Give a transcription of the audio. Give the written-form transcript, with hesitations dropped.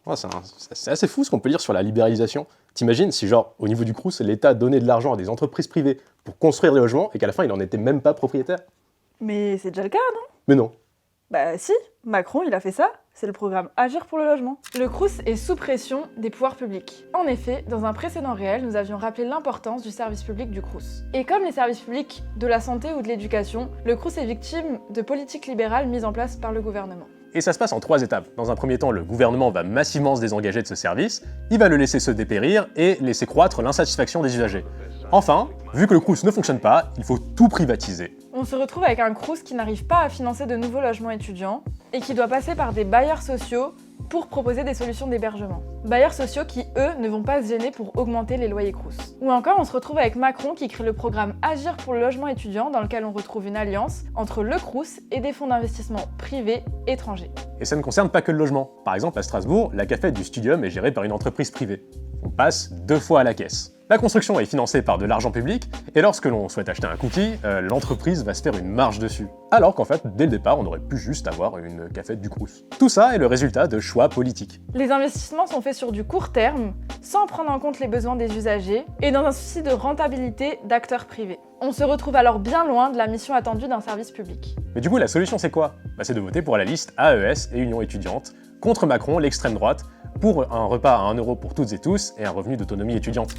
Ouais, c'est assez fou ce qu'on peut lire sur la libéralisation. T'imagines si genre, au niveau du Crous, l'État donnait de l'argent à des entreprises privées pour construire des logements et qu'à la fin, il n'en était même pas propriétaire? Mais c'est déjà le cas, non? Mais non. Bah si, Macron il a fait ça, c'est le programme Agir pour le logement. Le Crous est sous pression des pouvoirs publics. En effet, dans un précédent réel, nous avions rappelé l'importance du service public du Crous. Et comme les services publics de la santé ou de l'éducation, le Crous est victime de politiques libérales mises en place par le gouvernement. Et ça se passe en 3 étapes. Dans un premier temps, le gouvernement va massivement se désengager de ce service, il va le laisser se dépérir et laisser croître l'insatisfaction des usagers. Enfin, vu que le Crous ne fonctionne pas, il faut tout privatiser. On se retrouve avec un Crous qui n'arrive pas à financer de nouveaux logements étudiants et qui doit passer par des bailleurs sociaux pour proposer des solutions d'hébergement. Bailleurs sociaux qui, eux, ne vont pas se gêner pour augmenter les loyers Crous. Ou encore, on se retrouve avec Macron qui crée le programme Agir pour le logement étudiant dans lequel on retrouve une alliance entre le Crous et des fonds d'investissement privés étrangers. Et ça ne concerne pas que le logement. Par exemple, à Strasbourg, la cafette du Studium est gérée par une entreprise privée. On passe 2 fois à la caisse. La construction est financée par de l'argent public, et lorsque l'on souhaite acheter un cookie, l'entreprise va se faire une marge dessus. Alors qu'en fait, dès le départ, on aurait pu juste avoir une cafette du Crous. Tout ça est le résultat de choix politiques. Les investissements sont faits sur du court terme, sans prendre en compte les besoins des usagers, et dans un souci de rentabilité d'acteurs privés. On se retrouve alors bien loin de la mission attendue d'un service public. Mais du coup, la solution c'est quoi? C'est de voter pour la liste AES et Union étudiante, contre Macron, l'extrême droite, pour un repas à 1 € pour toutes et tous et un revenu d'autonomie étudiante.